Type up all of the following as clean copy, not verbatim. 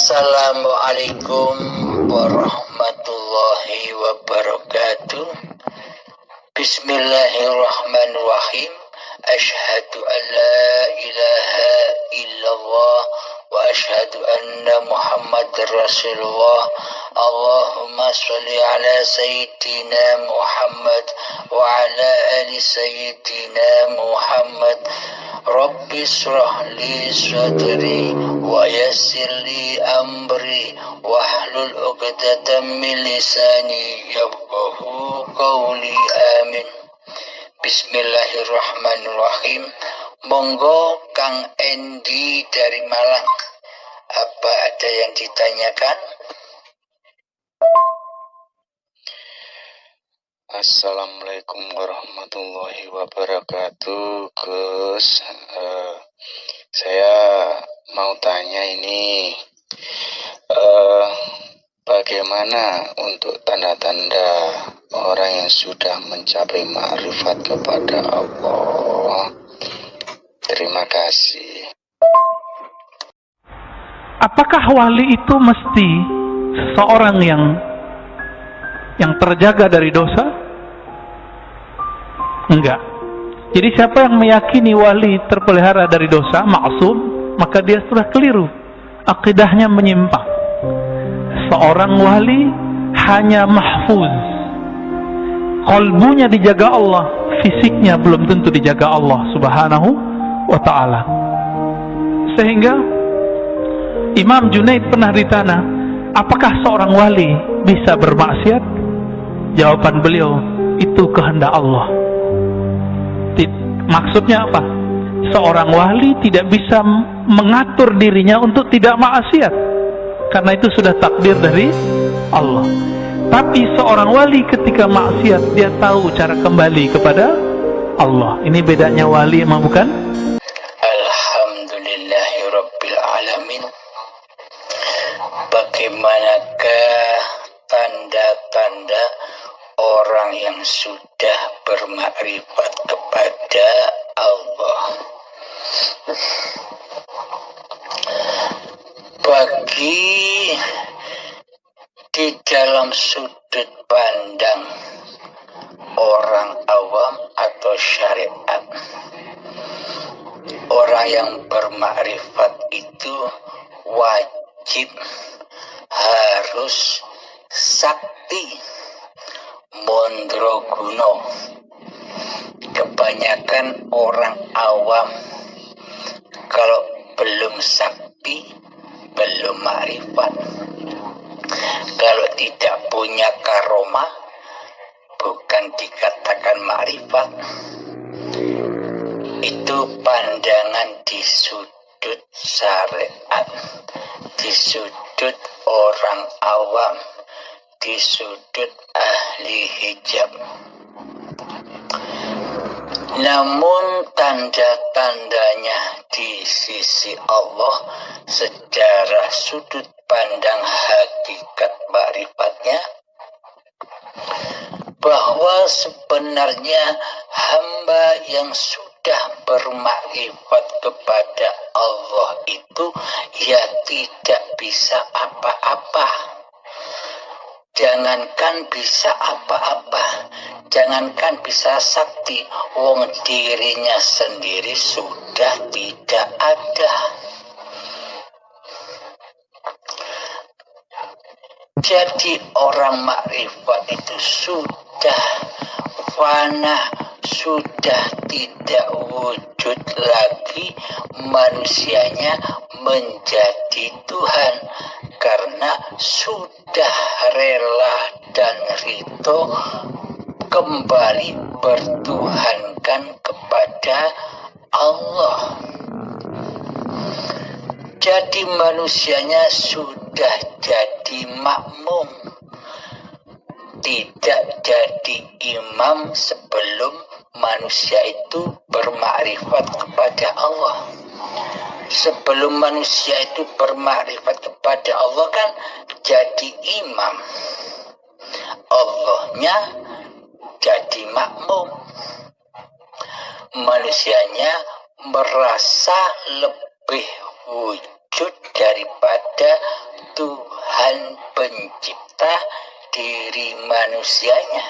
Assalamualaikum warahmatullahi wabarakatuh. Bismillahirrahmanirrahim. Asyhadu an la ilaha illallah wa asyhadu anna Muhammadar Rasulullah. Allahumma sholli ala sayyidina Muhammad wa ala ali sayyidina Muhammad. Rabbi shrah li sadri wa yassir li amri wahlul 'uqdatam min lisani yafqahu qawli. Amin. Bismillahirrahmanirrahim. Monggo Kang Endi dari Malang. Apa ada yang ditanyakan? Assalamualaikum warahmatullahi wabarakatuh. Gus, saya mau tanya ini, bagaimana untuk tanda-tanda orang yang sudah mencapai ma'rifat kepada Allah? Terima kasih. Apakah wali itu mesti seseorang yang terjaga dari dosa? Enggak. Jadi siapa yang meyakini wali terpelihara dari dosa, maksum, maka dia sudah keliru. Akidahnya menyimpang. Seorang wali hanya mahfuz. Qalbunya dijaga Allah, fisiknya belum tentu dijaga Allah Subhanahu wa ta'ala. Sehingga Imam Junaid pernah ditanya, apakah seorang wali bisa bermaksiat? Jawaban beliau, itu kehendak Allah. Maksudnya apa? Seorang wali tidak bisa mengatur dirinya untuk tidak maksiat, karena itu sudah takdir dari Allah. Tapi seorang wali ketika maksiat, dia tahu cara kembali kepada Allah. Ini bedanya wali emang bukan? Alhamdulillahirabbil alamin. Bagaimanakah tanda-tanda orang yang sudah bermakrifat kepada Allah? Bagi di dalam sudut pandang orang awam atau syariat, orang yang bermakrifat itu wajib harus sakti mondroguno. Kebanyakan orang awam kalau belum sakti, belum ma'rifat, kalau tidak punya karomah, bukan dikatakan ma'rifat. Itu pandangan di sudut syariat, di sudut orang awam, di sudut ahli hijab. Namun tanda-tandanya di sisi Allah secara sudut pandang hakikat ma'rifatnya, bahwa sebenarnya hamba yang sudah bermakrifat kepada Allah itu ya tidak bisa apa-apa. Jangankan bisa apa-apa, jangankan bisa sakti, wong dirinya sendiri sudah tidak ada. Jadi orang makrifat itu sudah fana, sudah tidak wujud lagi manusianya menjadi Tuhan, karena sudah rela dan rito kembali bertuhankan kepada Allah. Jadi manusianya sudah jadi makmum, tidak jadi imam sebelum manusia itu bermakrifat kepada Allah. Sebelum manusia itu bermakrifat kepada Allah kan jadi imam, Allahnya jadi makmum, manusianya merasa lebih wujud wujud daripada Tuhan pencipta diri manusianya.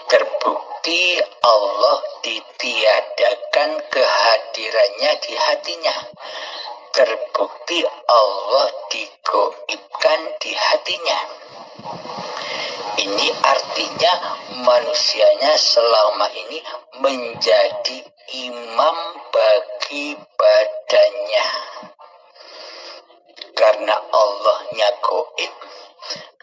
Terbukti Allah ditiadakan kehadirannya di hatinya. Terbukti Allah digoibkan di hatinya. Ini artinya manusianya selama ini menjadi imam bagi badannya. Karena Allahnya goib,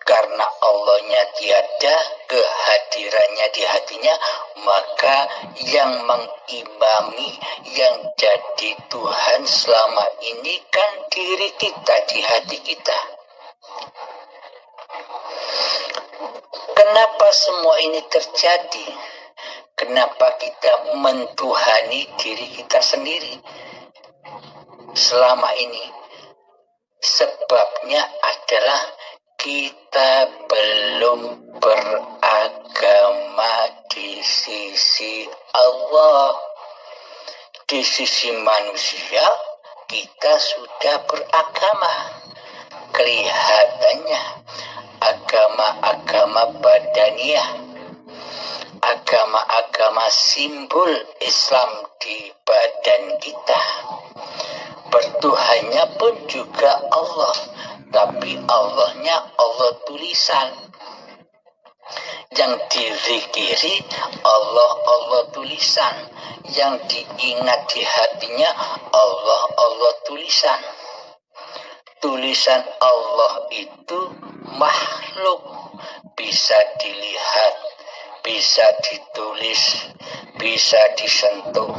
karena Allahnya tiada, kehadirannya di hatinya, maka yang mengimami, yang jadi Tuhan selama ini kan diri kita, di hati kita. Kenapa semua ini terjadi? Kenapa kita mentuhani diri kita sendiri selama ini? Sebabnya adalah kita belum beragama di sisi Allah. Di sisi manusia kita sudah beragama. Kelihatannya agama-agama badaniyah, agama-agama simbol Islam di badan kita. Bertuhannya pun juga Allah, tapi Allahnya Allah tulisan. Yang dizikiri Allah, Allah tulisan. Yang diingat di hatinya Allah, Allah tulisan. Tulisan Allah itu makhluk, bisa dilihat, bisa ditulis, bisa disentuh.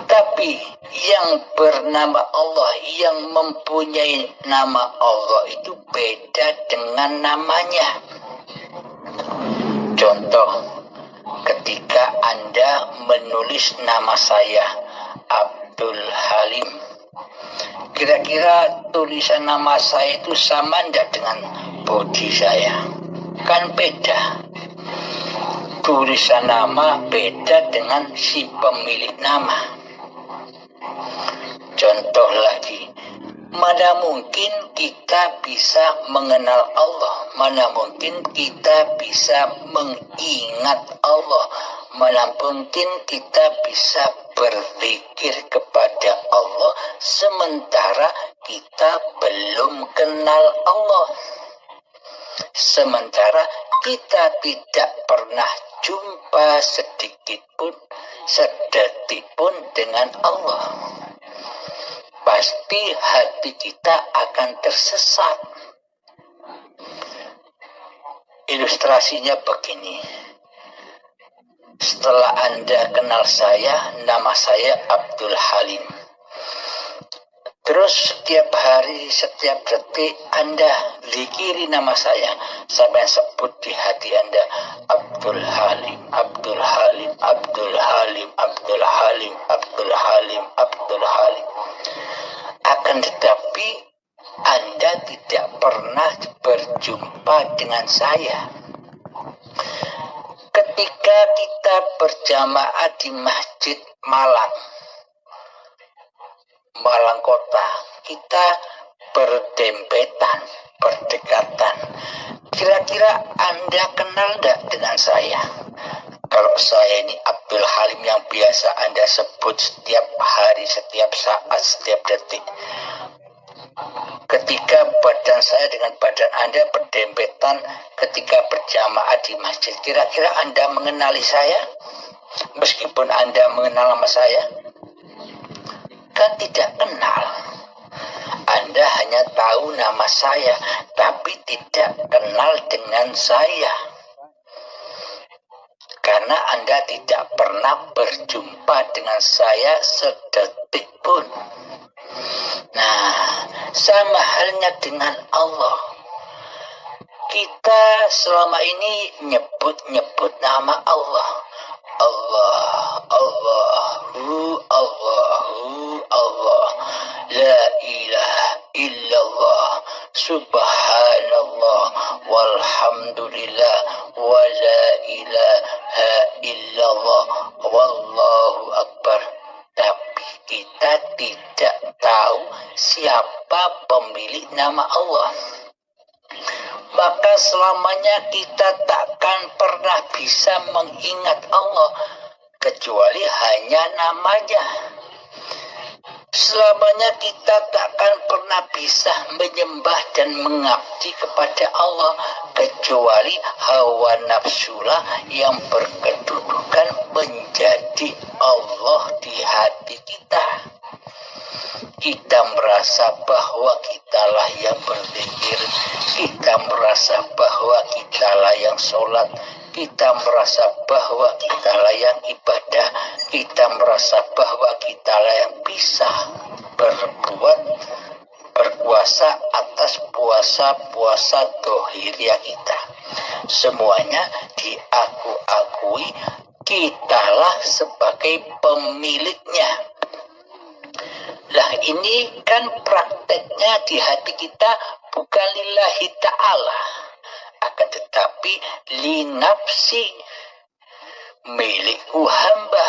Tapi yang bernama Allah, yang mempunyai nama Allah itu beda dengan namanya. Contoh, ketika Anda menulis nama saya Abdul Halim, kira-kira tulisan nama saya itu sama enggak dengan body saya? Kan beda. Tulisan nama beda dengan si pemilik nama. Contoh lagi, mana mungkin kita bisa mengenal Allah, mana mungkin kita bisa mengingat Allah, mana mungkin kita bisa berzikir kepada Allah sementara kita belum kenal Allah, sementara kita tidak pernah jumpa sedikit pun, sedetik pun dengan Allah. Pasti hati kita akan tersesat. Ilustrasinya begini. Setelah Anda kenal saya, nama saya Abdul Halim. Terus setiap hari, setiap detik Anda zikiri nama saya sampai sebut di hati Anda Abdul Halim, Abdul Halim, Abdul Halim, Abdul Halim, Abdul Halim, Abdul Halim. Akan tetapi Anda tidak pernah berjumpa dengan saya. Ketika kita berjamaah di Masjid Malang Kota, kita berdempetan, berdekatan. Kira-kira Anda kenal enggak dengan saya? Kalau saya ini Abdul Halim yang biasa Anda sebut setiap hari, setiap saat, setiap detik. Ketika badan saya dengan badan Anda berdempetan ketika berjamaah di masjid, kira-kira Anda mengenali saya? Meskipun Anda mengenal nama saya? Kan tidak kenal. Anda hanya tahu nama saya, tapi tidak kenal dengan saya. Karena Anda tidak pernah berjumpa dengan saya sedetik pun. Nah, sama halnya dengan Allah. Kita selama ini nyebut-nyebut nama Allah. Allah, Allahu, Allahu, Allah. La ilaha illallah, subhanallah, walhamdulillah, wa la ilaha illallah, wallahu akbar. Tapi kita pemilik nama Allah. Maka selamanya kita takkan pernah bisa mengingat Allah kecuali hanya namanya. Selamanya kita takkan pernah bisa menyembah dan mengabdi kepada Allah kecuali hawa nafsulah yang berkedudukan menjadi Allah di hati kita. Kita merasa bahwa kitalah yang berzikir, kita merasa bahwa kitalah yang sholat, kita merasa bahwa kitalah yang ibadah, kita merasa bahwa kitalah yang bisa berkuasa atas puasa dohiriyah kita. Semuanya diakui kitalah sebagai pemiliknya. Lah ini kan prakteknya di hati kita bukan lillahi ta'ala, akan tetapi linafsi, milikku hamba.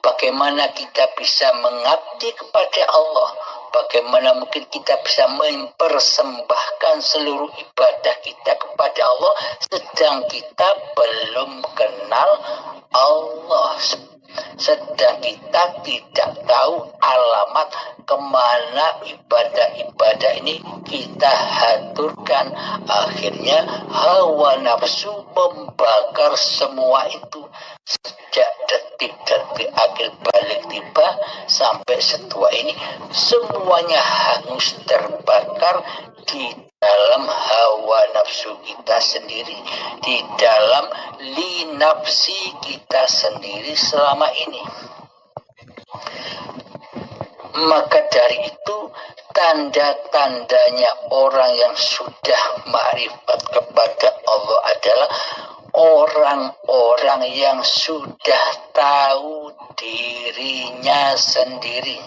Bagaimana kita bisa mengabdi kepada Allah? Bagaimana mungkin kita bisa mempersembahkan seluruh ibadah kita kepada Allah sedang kita belum kenal Allah, sedang kita tidak tahu alamat kemana ibadah-ibadah ini kita haturkan. Akhirnya hawa nafsu membakar semua itu. Sejak detik-detik akhir balik tiba sampai setua ini, semuanya hangus terbakar di dalam hawa nafsu kita sendiri, di dalam linafsi kita sendiri selama ini. Maka dari itu tanda-tandanya orang yang sudah ma'rifat kepada Allah adalah orang-orang yang sudah tahu dirinya sendiri.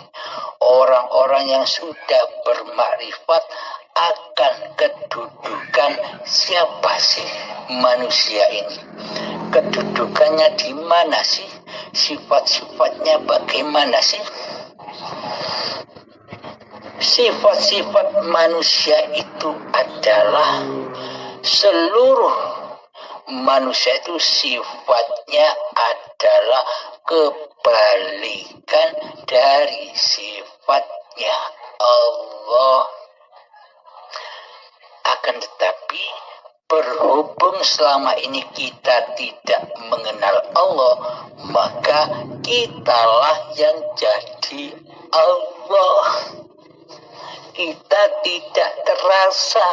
Orang-orang yang sudah bermakrifat akan kedudukan siapa sih manusia ini. Kedudukannya di mana sih? Sifat-sifatnya bagaimana sih? Sifat-sifat manusia itu adalah seluruh manusia itu sifatnya adalah kebalikan dari sifatnya Allah. Akan tetapi berhubung selama ini kita tidak mengenal Allah, maka kitalah yang jadi Allah. Kita tidak terasa,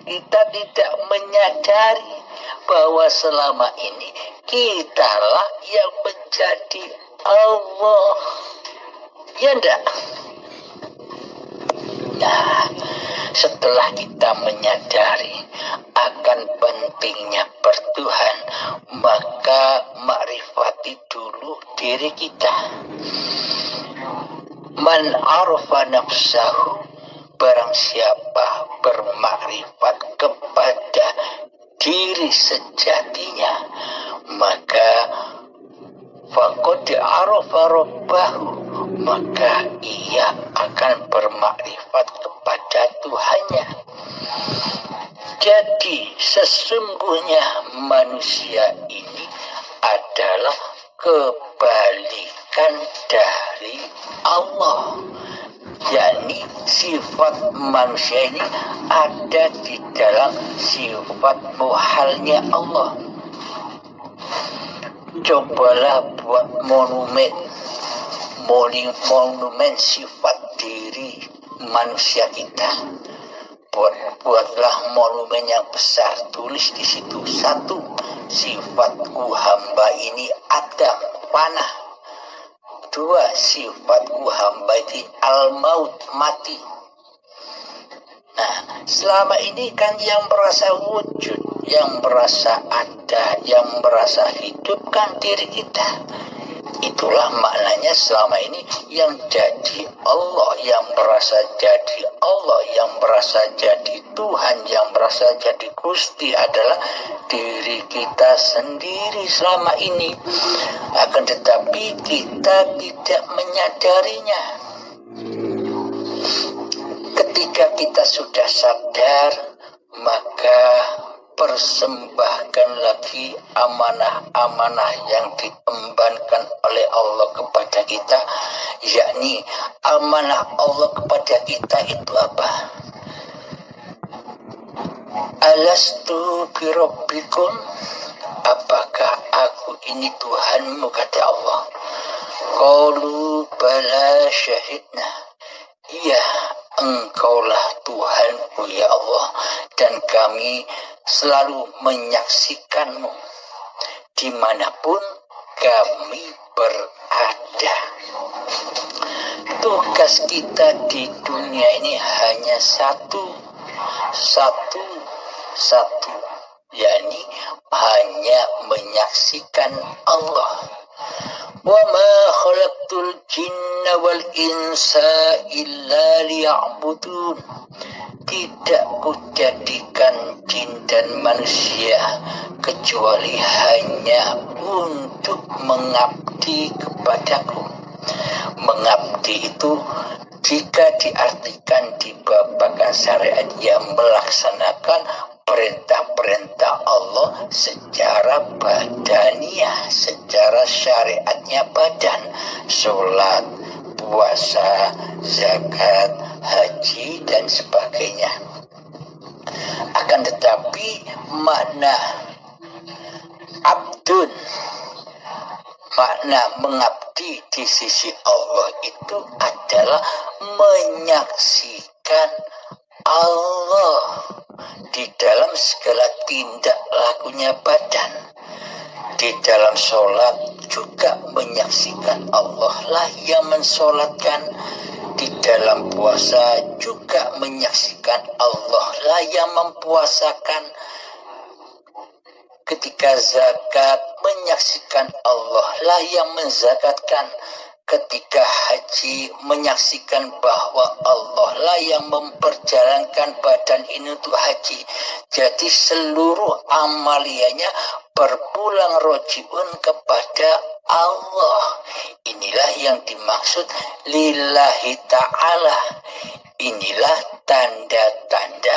kita tidak menyadari bahwa selama ini kitalah yang menjadi Allah. Ya enggak? Nah, setelah kita menyadari akan pentingnya bertuhan, maka makrifati dulu diri kita. Man arafa nafsahu, barang siapa bermakrifat kepada diri sejatinya, maka faqad arafa rabbahu, maka ia akan bermakrifat kepada Tuhannya. Jadi sesungguhnya manusia ini adalah kebalikan dari Allah. yakni sifat manusia ini ada di dalam sifat muhalnya Allah. Cobalah buat monumen sifat diri manusia kita. Buatlah monumen yang besar, tulis di situ: 1, sifatku hamba ini Adam, panah. 2, sifatku hamba ini al-maut, mati. Nah, selama ini kan yang merasa wujud, yang merasa ada, yang merasa hidup kan diri kita. Itulah maknanya selama ini yang jadi Allah, yang merasa jadi Allah, yang merasa jadi Tuhan, yang merasa jadi Gusti adalah diri kita sendiri selama ini. Akan tetapi kita tidak menyadarinya. Ketika kita sudah sadar, maka persembahkan lagi amanah-amanah yang diembankan oleh Allah kepada kita, yakni amanah Allah kepada kita itu apa? Alastu birabbikum, apakah aku ini Tuhanmu, kata Allah. Qalu bala syahidna, iya engkaulah Tuhanku ya Allah, dan kami selalu menyaksikanmu dimanapun kami berada. Tugas kita di dunia ini hanya satu, yakni hanya menyaksikan Allah. Wa ma khalaqtul jinna wal insa illa liya'budun. Tidak kujadikan jin dan manusia kecuali hanya untuk mengabdi kepadaku. Mengabdi itu jika diartikan di babakan syariat, yang melaksanakan perintah-perintah Allah secara badaniah, secara syariatnya badan, sholat, puasa, zakat, haji, dan sebagainya. Akan tetapi makna abdun, makna mengabdi di sisi Allah itu adalah menyaksikan Allah di dalam segala tindak lakunya badan. Di dalam sholat juga menyaksikan Allah lah yang mensolatkan. Di dalam puasa juga menyaksikan Allah lah yang mempuasakan. Ketika zakat menyaksikan Allah lah yang menzakatkan. Ketika haji menyaksikan bahwa Allah lah yang memperjalankan badan ini untuk haji. Jadi seluruh amaliannya berpulang rojiun kepada Allah. Inilah yang dimaksud lillahi ta'ala. Inilah tanda-tanda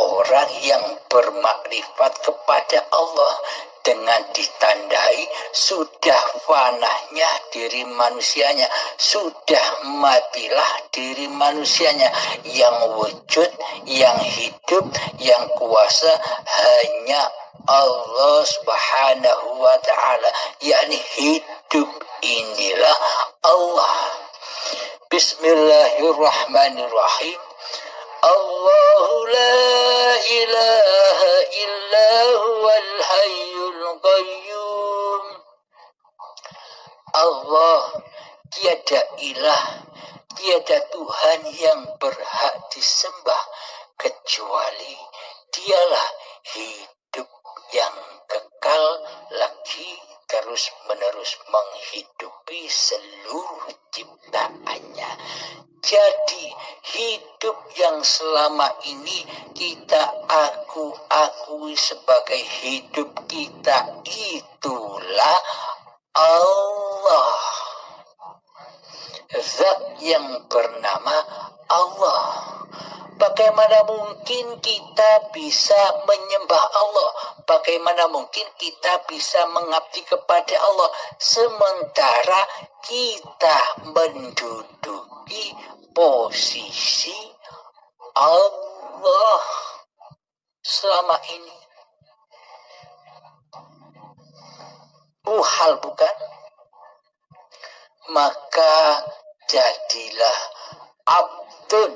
orang yang bermakrifat kepada Allah, dengan ditandai sudah fanahnya diri manusianya, sudah matilah diri manusianya. Yang wujud, yang hidup, yang kuasa hanya Allah subhanahu wa ta'ala, yakni hidup inilah Allah. Bismillahirrahmanirrahim. Allahu la ilaha illa huwal hayyul qayyum. Allah tiada ilah, tiada Tuhan yang berhak disembah kecuali Dialah hidup yang kekal lagi terus menerus menghidupi seluruh ciptaannya. Jadi hidup yang selama ini kita akui sebagai hidup kita itulah Allah. Zat yang bernama Allah. Bagaimana mungkin kita bisa menyembah Allah? Bagaimana mungkin kita bisa mengabdi kepada Allah sementara kita menduduki posisi Allah selama ini? Muhal bukan? Maka jadilah abdun,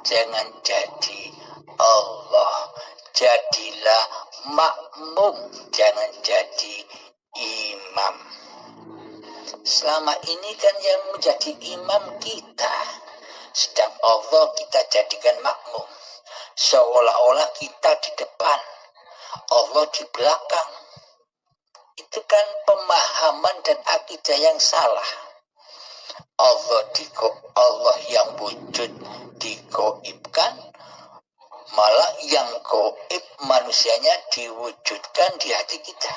jangan jadi Allah. Jadilah makmum, jangan jadi imam. Selama ini kan yang menjadi imam kita, sedang Allah kita jadikan makmum. Seolah-olah kita di depan, Allah di belakang. Itu kan pemahaman dan akidah yang salah. Allah yang wujud digoibkan, malah yang goib manusianya diwujudkan di hati kita.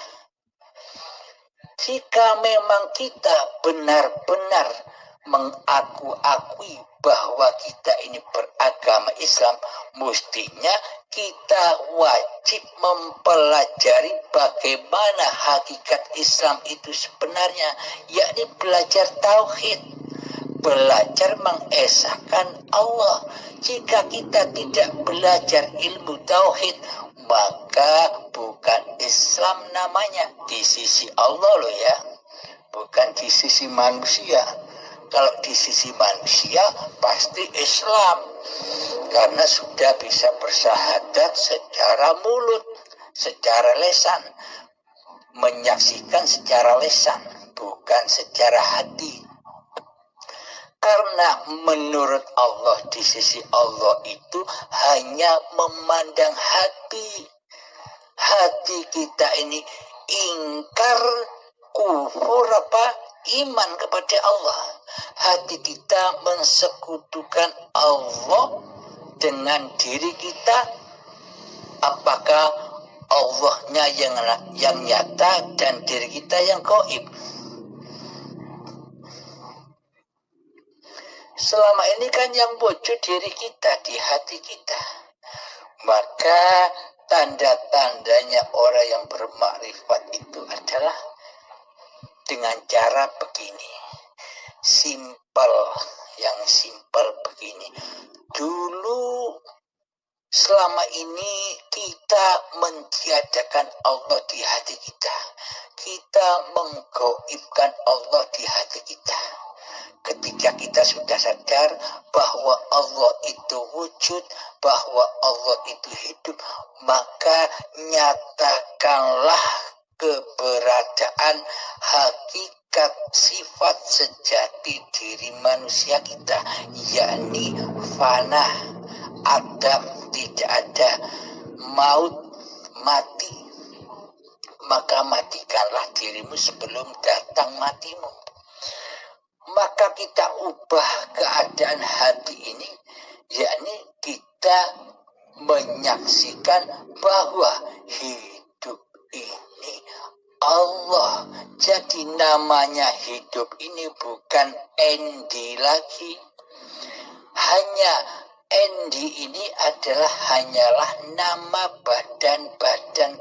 Jika memang kita benar-benar mengaku-akui bahwa kita ini beragama Islam, mestinya kita wajib mempelajari bagaimana hakikat Islam itu sebenarnya, yakni belajar tauhid, belajar mengesahkan Allah. Jika kita tidak belajar ilmu tauhid, maka bukan Islam namanya di sisi Allah loh ya, bukan di sisi manusia. Kalau di sisi manusia pasti Islam, karena sudah bisa bersyahadat secara mulut, secara lesan, menyaksikan secara lesan, bukan secara hati. Karena menurut Allah, di sisi Allah itu hanya memandang hati. Hati kita ini ingkar, kufur iman kepada Allah. Hati kita mensekutukan Allah dengan diri kita. Apakah Allahnya yang nyata dan diri kita yang gaib? Selama ini kan yang wujud diri kita, di hati kita. Maka tanda-tandanya orang yang bermakrifat itu adalah dengan cara begini, yang simpel begini. Dulu selama ini kita mentiadakan Allah di hati kita, kita menggaibkan Allah di hati kita. Ketika kita sudah sadar bahwa Allah itu wujud, bahwa Allah itu hidup, maka nyatakanlah keberadaan hakikat sifat sejati diri manusia kita, yakni fana, adam, tidak ada, maut, mati. Maka matikanlah dirimu sebelum datang matimu. Maka kita ubah keadaan hati ini, yakni kita menyaksikan bahwa hidup ini Allah. Jadi namanya hidup ini bukan Endi lagi. Hanya Endi ini hanyalah nama badan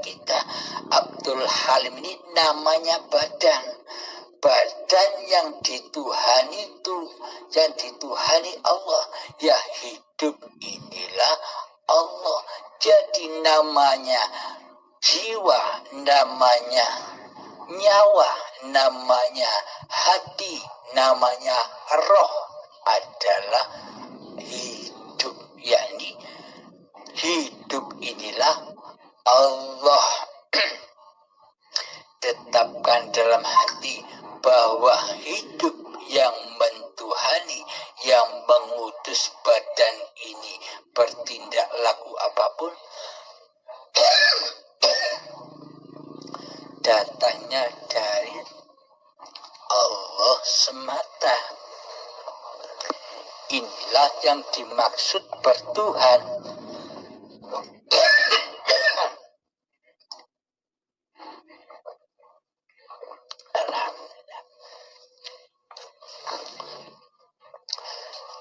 kita. Abdul Halim ini namanya badan. Badan yang dituhani itu, yang dituhani Allah. Ya, hidup inilah Allah. Jadi namanya jiwa, namanya nyawa, namanya hati, namanya roh adalah hidup. Yakni hidup inilah Allah. Tetapkan dalam hati bahwa hidup yang mentuhani, yang mengutus badan ini bertindak laku apapun, datangnya dari Allah semata. Inilah yang dimaksud bertuhan.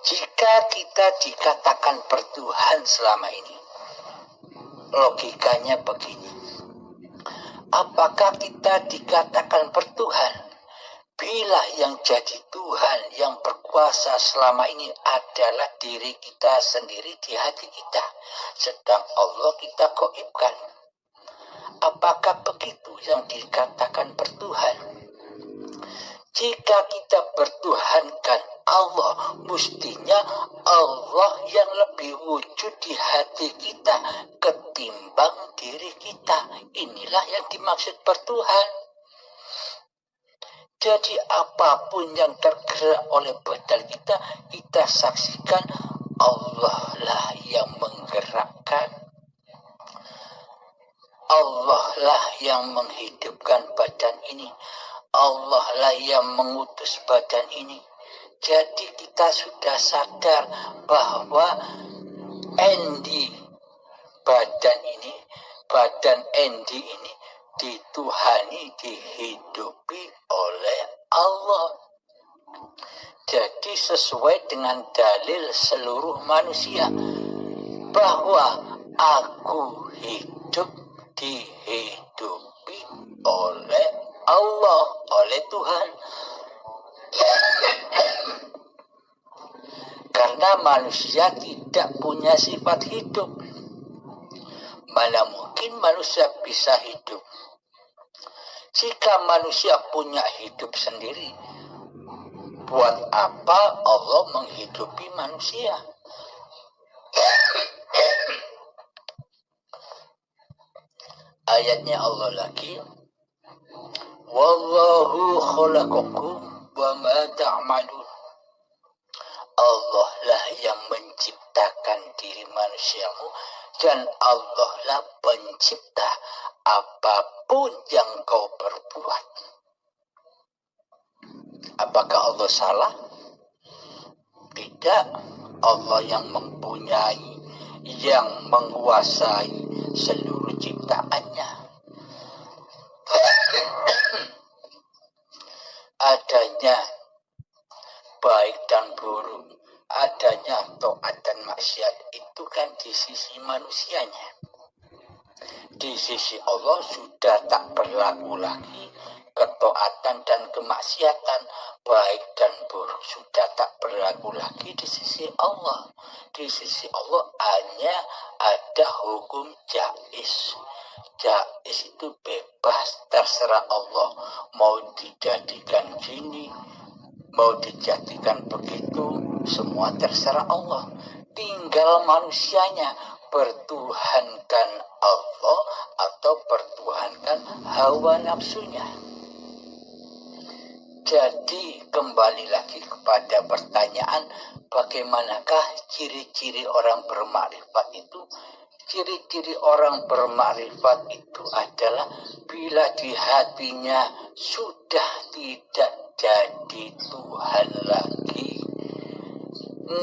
Jika kita dikatakan bertuhan selama ini, logikanya begini. Apakah kita dikatakan bertuhan bila yang jadi Tuhan, yang berkuasa selama ini adalah diri kita sendiri di hati kita, sedang Allah kita gaibkan? Apakah begitu yang dikatakan bertuhan? Jika kita bertuhankan Allah, mestinya Allah yang lebih wujud di hati kita ketimbang diri kita. Inilah yang dimaksud bertuhan. Jadi apapun yang tergerak oleh badan kita, kita saksikan Allah lah yang menggerakkan. Allah lah yang menghidupkan badan ini. Allah lah yang mengutus badan ini. Jadi kita sudah sadar bahwa Endi badan ini, badan Endi ini dituhani, dihidupi oleh Allah. Jadi sesuai dengan dalil seluruh manusia bahwa aku hidup dihidupi oleh Allah, oleh Tuhan. Karena manusia tidak punya sifat hidup. Mana mungkin manusia bisa hidup? Jika manusia punya hidup sendiri, buat apa Allah menghidupi manusia? Ayatnya Allah lagi, wallahu khalaqakum wa ma ta'malun. Allah lah yang menciptakan diri manusiamu, dan Allah lah pencipta apapun yang kau perbuat. Apakah Allah salah? Tidak. Allah yang mempunyai, yang menguasai seluruh ciptaannya. Adanya baik dan buruk, adanya taat dan maksiat itu kan di sisi manusianya. Di sisi Allah sudah tak berlaku lagi ketaatan dan kemaksiatan, baik dan buruk sudah tak berlaku lagi di sisi Allah. Di sisi Allah hanya ada hukum jaiz. Jaiz itu bebas, terserah Allah. Mau dijadikan gini, mau dijadikan begitu, semua terserah Allah. Tinggal manusianya pertuhankan Allah atau pertuhankan hawa nafsunya. Jadi kembali lagi kepada pertanyaan, bagaimanakah ciri-ciri orang bermakrifat itu? Ciri-ciri orang bermakrifat itu adalah bila di hatinya sudah tidak jadi Tuhan lagi,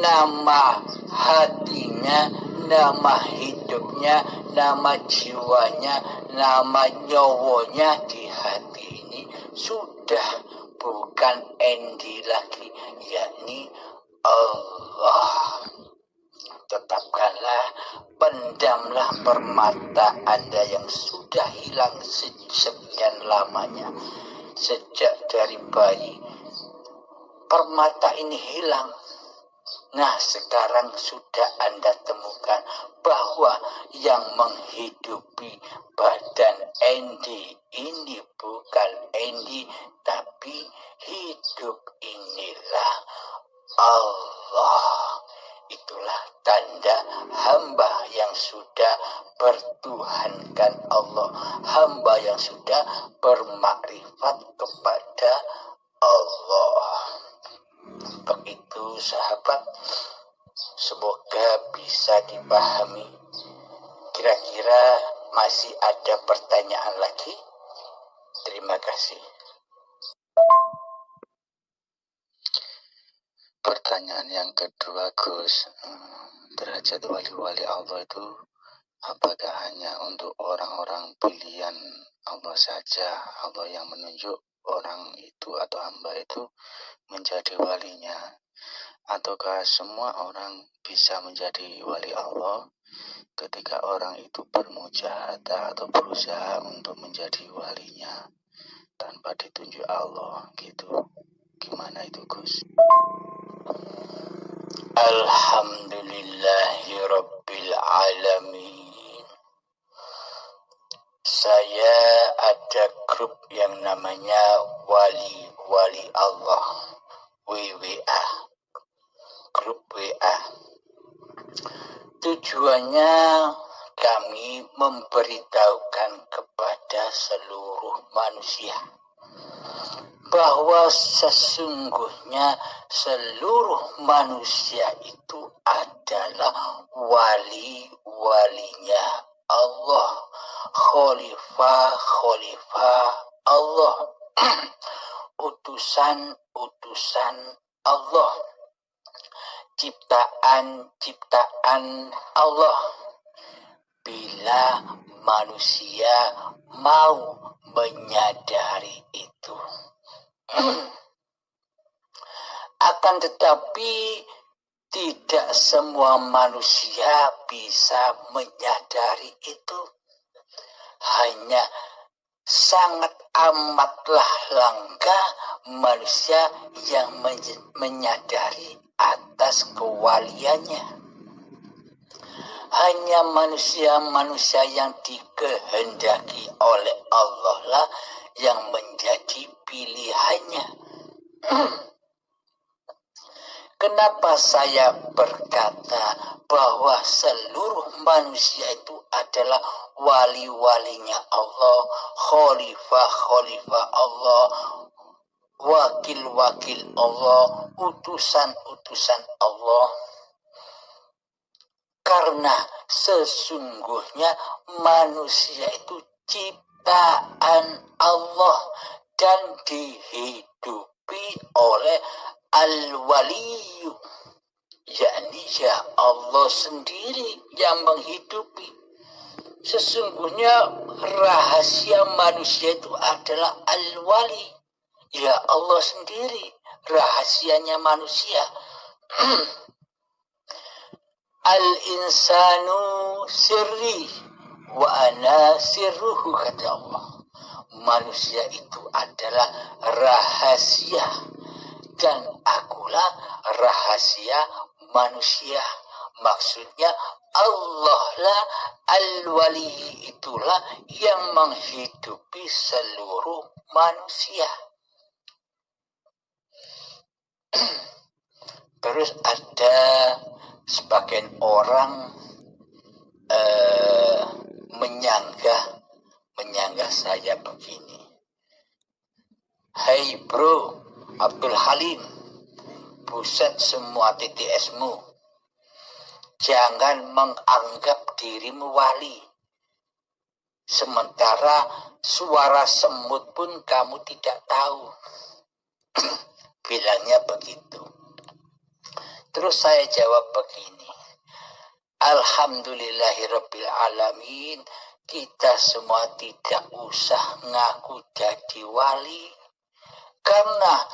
nama hatinya, nama hidupnya, nama jiwanya, nama nyawanya di hati ini sudah bukan endi lagi, yakni Allah. Tetapkanlah, pendamlah permata Anda yang sudah hilang sekian lamanya. Sejak dari bayi, permata ini hilang. Nah, sekarang sudah Anda temukan bahwa yang menghidupi badan Endi ini bukan Endi, tapi hidup inilah Allah. Itulah tanda hamba yang sudah bertuhankan Allah, hamba yang sudah bermakrifat kepada Allah. Begitu sahabat, semoga bisa dipahami. Kira-kira masih ada pertanyaan lagi? Terima kasih. Pertanyaan yang kedua, Gus, derajat wali-wali Allah itu apakah hanya untuk orang-orang pilihan Allah saja, Allah yang menunjuk orang itu atau hamba itu menjadi walinya, ataukah semua orang bisa menjadi wali Allah ketika orang itu bermujahadah atau berusaha untuk menjadi walinya tanpa ditunjuk Allah gitu? Gimana itu, Gus? Alhamdulillahirabbil alamin. Saya ada grup yang namanya Wali Allah, WWA, grup WA. Tujuannya kami memberitahukan kepada seluruh manusia bahwa sesungguhnya seluruh manusia itu adalah wali-walinya Allah, khalifah Allah, utusan-utusan Allah, ciptaan Allah. Bila manusia mau menyadari itu, akan Akan tetapi tidak semua manusia bisa menyadari itu. Hanya sangat amatlah langka manusia yang menyadari atas kewaliannya. Hanya manusia-manusia yang dikehendaki oleh Allah lah yang menjadi pilihannya. Kenapa saya berkata bahwa seluruh manusia itu adalah wali-walinya Allah, khalifah-khalifah Allah, wakil-wakil Allah, utusan-utusan Allah? Karena sesungguhnya manusia itu ciptaan Allah dan dihidupi oleh Al-Waliyu, yakni ya Allah sendiri yang menghidupi. Sesungguhnya rahasia manusia itu adalah Al-Wali, ya Allah sendiri rahasianya manusia. Al-insanu sirri wa ana sirruhu, kata Allah. Manusia itu adalah rahasia dan akulah rahasia manusia. Maksudnya Allah lah Al-Wali, itulah yang menghidupi seluruh manusia. Terus ada sebagian orang menyanggah saya begini. Hai bro Abdul Halim, buset semua TTS-mu. Jangan menganggap dirimu wali. Sementara suara semut pun kamu tidak tahu. Bilangnya begitu. Terus saya jawab begini. Alhamdulillahirabbil alamin, kita semua tidak usah ngaku jadi wali. Karena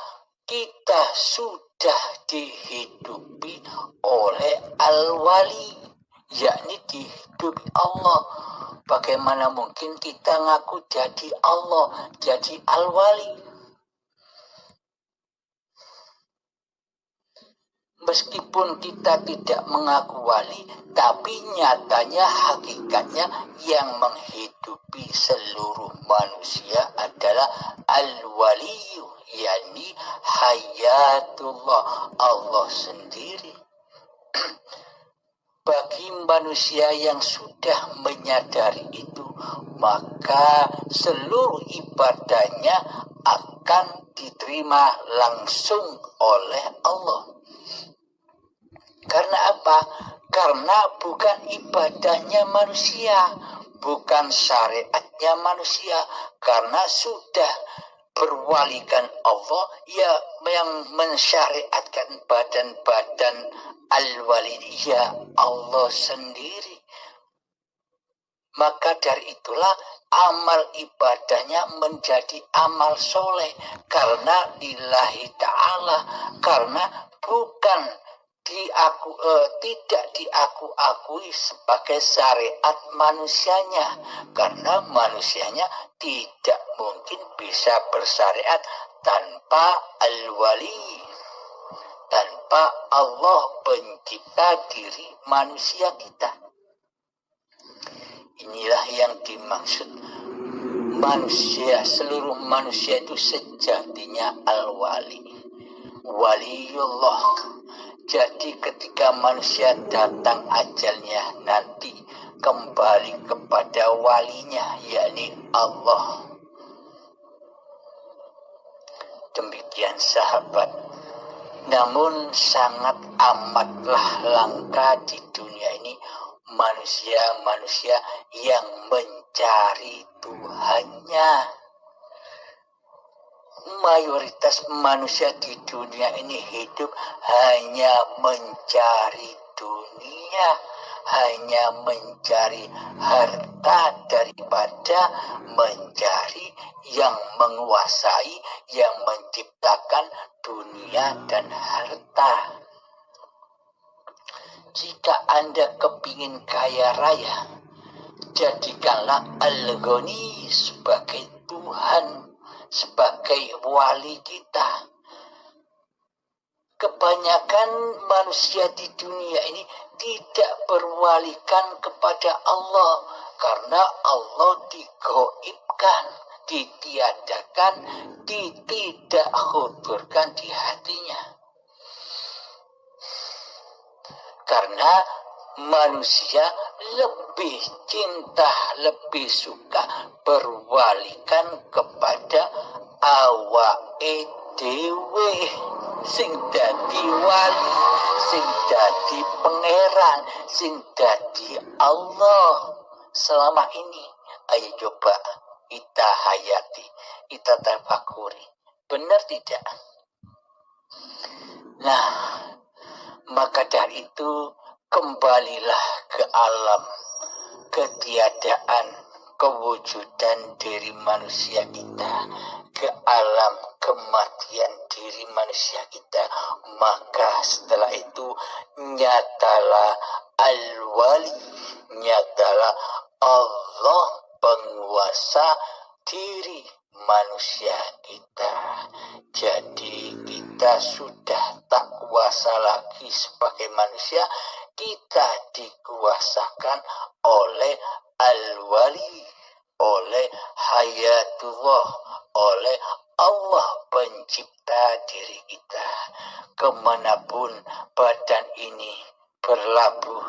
kita sudah dihidupi oleh Al-Wali, yakni dihidupi Allah. Bagaimana mungkin kita ngaku jadi Allah, jadi Al-Wali? Meskipun kita tidak mengaku wali, tapi nyatanya, hakikatnya yang menghidupi seluruh manusia adalah Al-Waliyu, yakni Hayatullah, Allah sendiri. Bagi manusia yang sudah menyadari itu, maka seluruh ibadahnya akan diterima langsung oleh Allah. Karena apa? Karena bukan ibadahnya manusia, bukan syariatnya manusia. Karena sudah berwalikan Allah yang mensyariatkan badan-badan Al-Wali, ya Allah sendiri. Maka dari itulah amal ibadahnya menjadi amal soleh. Karena lillahi ta'ala, karena bukan tidak diakui sebagai syariat manusianya, karena manusianya tidak mungkin bisa bersyariat tanpa Al-Wali, tanpa Allah pencipta diri manusia kita. Inilah yang dimaksud manusia, seluruh manusia itu sejatinya Al-Wali, Waliullah. Jadi ketika manusia datang ajalnya nanti kembali kepada walinya, yakni Allah. Demikian sahabat. Namun sangat amatlah langka di dunia ini manusia-manusia yang mencari Tuhannya. Mayoritas manusia di dunia ini hidup hanya mencari dunia, hanya mencari harta daripada mencari yang menguasai, yang menciptakan dunia dan harta. Jika Anda kepingin kaya raya, jadikanlah Al-Ghani sebagai Tuhan, sebagai wali kita. Kebanyakan manusia di dunia ini tidak berwalikan kepada Allah karena Allah digoibkan, ditiadakan, tidak hudurkan di hatinya. Karena manusia lebih cinta, lebih suka berwalikan kepada awake dhewe sing dadi wali, sing dadi pangeran, sing dadi Allah. Selama ini ayo coba kita hayati, kita tafakuri, benar tidak? Nah, maka dari itu kembalilah ke alam ketiadaan, kewujudan diri manusia kita, ke alam kematian diri manusia kita. Maka setelah itu nyatalah al-wali, nyatalah Allah penguasa diri manusia kita. Jadi kita sudah tak kuasa lagi sebagai manusia, kita dikuasakan oleh al-wali, oleh hayatullah, oleh Allah pencipta diri kita. Kemanapun badan ini berlabuh